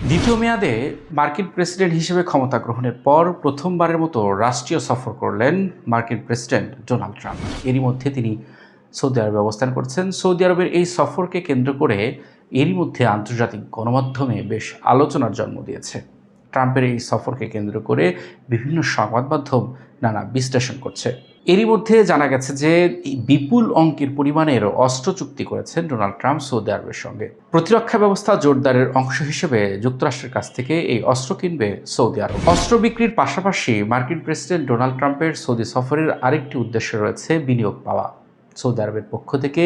দ্বিতীয় মেয়াদে মার্কিন প্রেসিডেন্ট হিসেবে ক্ষমতা গ্রহণের পর প্রথমবারের মতো রাষ্ট্রীয় সফর করলেন মার্কিন প্রেসিডেন্ট ডোনাল্ড ট্রাম্প। এরই মধ্যে তিনি সৌদি আরবে অবস্থান করছেন। সৌদি আরবের এই সফরকে কেন্দ্র করে এরই মধ্যে আন্তর্জাতিক গণমাধ্যমে বেশ আলোচনার জন্ম দিয়েছে। ট্রাম্পের এই সফরকে কেন্দ্র করে বিভিন্ন সংবাদ মাধ্যম নানা বিশ্লেষণ করছে। এরই মধ্যে জানা গেছে যে বিপুল অঙ্কের পরিমাণের অস্ত্র চুক্তি করেছেন ডোনাল্ড ট্রাম্প সৌদি আরবের সঙ্গে। প্রতিরক্ষা ব্যবস্থা জোরদারের অংশ হিসেবে যুক্তরাষ্ট্রের কাছ থেকে এই অস্ত্র কিনবে সৌদি আরব। অস্ত্র বিক্রির পাশাপাশি মার্কিন প্রেসিডেন্ট ডোনাল্ড ট্রাম্পের সৌদি সফরের আরেকটি উদ্দেশ্য রয়েছে বিনিয়োগ পাওয়া। সৌদি আরবের পক্ষ থেকে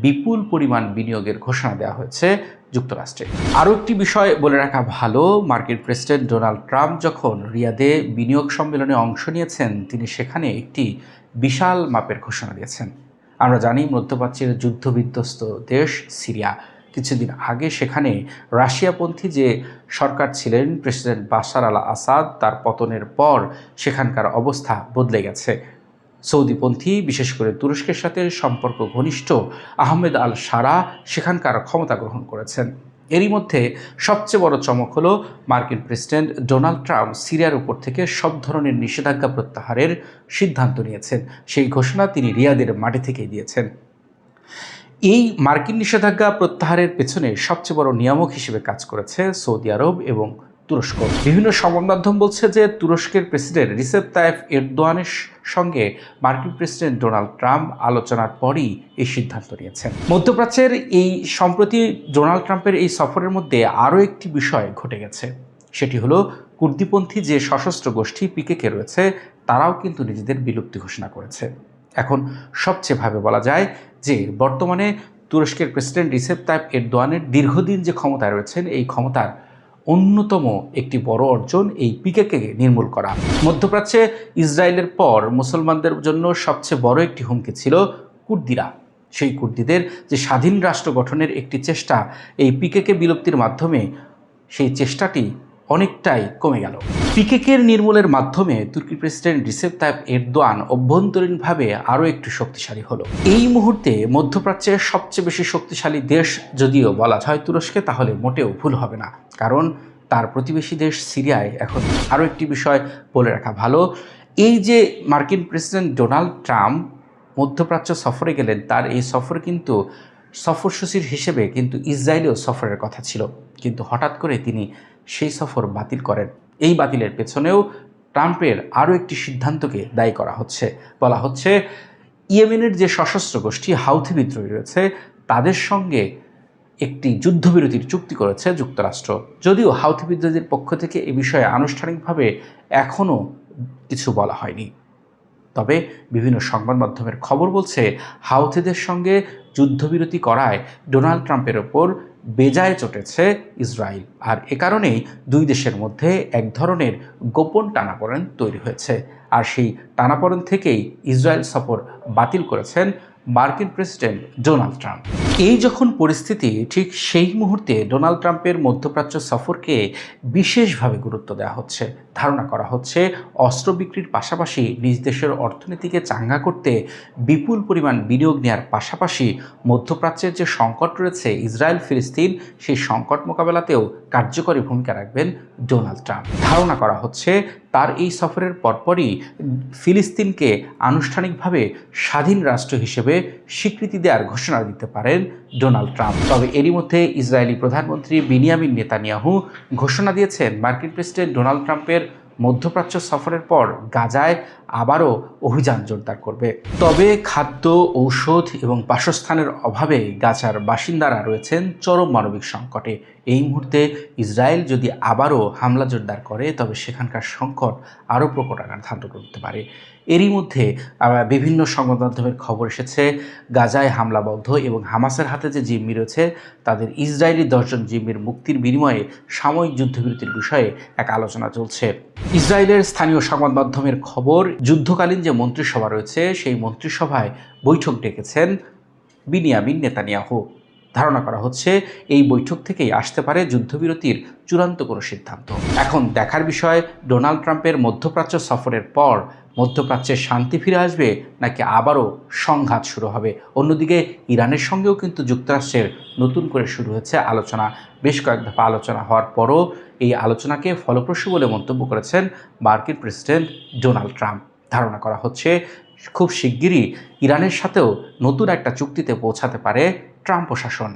বিপুল পরিমাণ বিনিয়োগের ঘোষণা দেওয়া হয়েছে যুক্তরাষ্ট্রে। আরও একটি বিষয় বলে রাখা ভালো, মার্কিন প্রেসিডেন্ট ডোনাল্ড ট্রাম্প যখন রিয়াদে বিনিয়োগ সম্মেলনে অংশ নিয়েছেন, তিনি সেখানে একটি বিশাল মাপের ঘোষণা দিয়েছেন। আমরা জানি মধ্যপ্রাচ্যের যুদ্ধবিধ্বস্ত দেশ সিরিয়া, কিছুদিন আগে সেখানে রাশিয়াপন্থী যে সরকার ছিলেন প্রেসিডেন্ট বাশার আল আসাদ, তার পতনের পর সেখানকার অবস্থা বদলে গেছে। সৌদিপন্থী, বিশেষ করে তুরস্কের সাথে সম্পর্ক ঘনিষ্ঠ আহমেদ আল সারা সেখানকার ক্ষমতা গ্রহণ করেছেন। এরই মধ্যে সবচেয়ে বড় চমক হলো মার্কিন প্রেসিডেন্ট ডোনাল্ড ট্রাম্প সিরিয়ার উপর থেকে সব ধরনের নিষেধাজ্ঞা প্রত্যাহারের সিদ্ধান্ত নিয়েছেন। সেই ঘোষণা তিনি রিয়াদের মাটি থেকেই দিয়েছেন। এই মার্কিন নিষেধাজ্ঞা প্রত্যাহারের পেছনে সবচেয়ে বড় নিয়ামক হিসেবে কাজ করেছে সৌদি আরব এবং তুরস্ক। বিভিন্ন সংবাদ মাধ্যম বলছে যে তুরস্কের প্রেসিডেন্ট রিসেপ তাইয়েপ এরদোয়ানের সঙ্গে মার্কিন প্রেসিডেন্ট ডোনাল্ড ট্রাম্প আলোচনার পরই এই সিদ্ধান্ত নিয়েছেন। মধ্যপ্রাচ্যের এই সম্প্রতি ডোনাল্ড ট্রাম্পের এই সফরের মধ্যে আরও একটি বিষয় ঘটে গেছে। সেটি হলো কুর্দিপন্থী যে সশস্ত্র গোষ্ঠী পিকেকে রয়েছে, তারাও কিন্তু নিজেদের বিলুপ্তি ঘোষণা করেছে। এখন সবচেয়ে ভাবে বলা যায় যে বর্তমানে তুরস্কের প্রেসিডেন্ট রিসেপ তাইয়েপ এরদোয়ানের দীর্ঘদিন যে ক্ষমতায় রয়েছেন, এই ক্ষমতার অন্যতম একটি বড় অর্জন এই পিকেকে নির্মূল করা। মধ্যপ্রাচ্যে ইসরায়েলের পর মুসলমানদের জন্য সবচেয়ে বড় একটি হুমকি ছিল কুর্দিরা। সেই কুর্দিদের যে স্বাধীন রাষ্ট্র গঠনের একটি চেষ্টা, এই পিকেকে বিলুপ্তির মাধ্যমে সেই চেষ্টাটি অনেকটাই কমে গেল। পিকেকের নির্মূলের মাধ্যমে তুর্কি প্রেসিডেন্ট রিসেপ তাইয়েপ এরদোয়ান অভ্যন্তরীণভাবে আরও একটু শক্তিশালী হলো। এই মুহূর্তে মধ্যপ্রাচ্যের সবচেয়ে বেশি শক্তিশালী দেশ যদিও বলা হয় তুরস্কে, তাহলে মোটেও ভুল হবে না, কারণ তার প্রতিবেশী দেশ সিরিয়ায়। এখন আরও একটি বিষয় বলে রাখা ভালো, এই যে মার্কিন প্রেসিডেন্ট ডোনাল্ড ট্রাম্প মধ্যপ্রাচ্য সফরে গেলেন, তার এই সফর কিন্তু সফরসূচির হিসেবে কিন্তু ইসরায়েলেও সফরের কথা ছিল, কিন্তু হঠাৎ করে তিনি সেই সফর বাতিল করেন। এই বাতিলের পেছনেও ট্রাম্পের আরও একটি সিদ্ধান্তকে দায়ী করা হচ্ছে। বলা হচ্ছে ইয়েমেনের যে সশস্ত্র গোষ্ঠী হাউথি বিদ্রোহী রয়েছে, তাদের সঙ্গে একটি যুদ্ধবিরতির চুক্তি করেছে যুক্তরাষ্ট্র। যদিও হাউথি বিদ্রোহীদের পক্ষ থেকে এ বিষয়ে আনুষ্ঠানিকভাবে এখনও কিছু বলা হয়নি, তবে বিভিন্ন সংবাদ মাধ্যমের খবর বলছে হাউথিদের সঙ্গে যুদ্ধবিরতি করায় ডোনাল্ড ট্রাম্পের ওপর বেজায় চটেছে ইসরায়েল। আর এ কারণেই দুই দেশের মধ্যে এক ধরনের গোপন টানাপোড়েন তৈরি হয়েছে। আর সেই টানাপোড়েন থেকেই ইসরায়েল সফর বাতিল করেছেন মার্কিন প্রেসিডেন্ট ডোনাল্ড ট্রাম্প। এই যখন পরিস্থিতি, ঠিক সেই মুহূর্তে ডোনাল্ড ট্রাম্পের মধ্যপ্রাচ্য সফরকে বিশেষভাবে গুরুত্ব দেওয়া হচ্ছে। ধারণা করা হচ্ছে অস্ত্র বিক্রির পাশাপাশি নিজ দেশের অর্থনীতিকে চাঙ্গা করতে বিপুল পরিমাণ বিনিয়োগ নেওয়ার পাশাপাশি মধ্যপ্রাচ্যের যে সংকট রয়েছে ইসরায়েল ফিলিস্তিন, সেই সংকট মোকাবেলাতেও কার্যকরী ভূমিকা রাখবেন ডোনাল্ড ট্রাম্প। ধারণা করা হচ্ছে তার এই সফরের পরপরই ফিলিস্তিনকে আনুষ্ঠানিকভাবে স্বাধীন রাষ্ট্র হিসেবে স্বীকৃতি দেওয়ার ঘোষণা দিতে পারেন ডোনাল্ড ট্রাম্প। তবে এরই মধ্যে ইসরায়েলি প্রধানমন্ত্রী বেনিয়ামিন নেতানিয়াহু ঘোষণা দিয়েছেন মার্কিন প্রেসিডেন্ট ডোনাল্ড ট্রাম্পের মধ্যপ্রাচ্য সফরের পর গাজায় আবারও অভিযান জোরদার করবে। তবে খাদ্য, ঔষধ এবং বাসস্থানের অভাবে গাজার বাসিন্দারা রয়েছেন চরম মানবিক সংকটে। এই মুহূর্তে ইসরায়েল যদি আবারও হামলা জোরদার করে, তবে সেখানকার সংকট আরও প্রকট আকার ধারণ করতে পারে। এরই মধ্যে বিভিন্ন সংবাদ মাধ্যমের খবর এসেছে গাজায় হামলাবদ্ধ এবং হামাসের হাতে যে জিম্মি রয়েছে, তাদের ইসরায়েলি 10 জন জিম্মির মুক্তির বিনিময়ে সাময়িক যুদ্ধবিরতির বিষয়ে এক আলোচনা চলছে। ইসরায়েলের স্থানীয় সংবাদ মাধ্যমের খবর, যুদ্ধকালীন যে মন্ত্রিসভা রয়েছে, সেই মন্ত্রিসভায় বৈঠক ডেকেছেন বেনিয়ামিন নেতানিয়াহু। ধারণা করা হচ্ছে এই বৈঠক থেকেই আসতে পারে যুদ্ধবিরতির চূড়ান্ত কোনো সিদ্ধান্ত। এখন দেখার বিষয়, ডোনাল্ড ট্রাম্পের মধ্যপ্রাচ্য সফরের পর মধ্যপ্রাচ্যে শান্তি ফিরে আসবে নাকি আবারও সংঘাত শুরু হবে? অন্যদিকে ইরানের সঙ্গেও কিন্তু যুক্তরাষ্ট্রের নতুন করে শুরু হয়েছে আলোচনা। বেশ কয়েক দফা আলোচনা হওয়ার পরও এই আলোচনাকে ফলপ্রসূ বলে মন্তব্য করেছেন মার্কিন প্রেসিডেন্ট ডোনাল্ড ট্রাম্প। ধারণা করা হচ্ছে খুব শিগগিরই ইরানের সাথেও নতুন একটা চুক্তিতে পৌঁছাতে পারে ট্রাম্প প্রশাসন।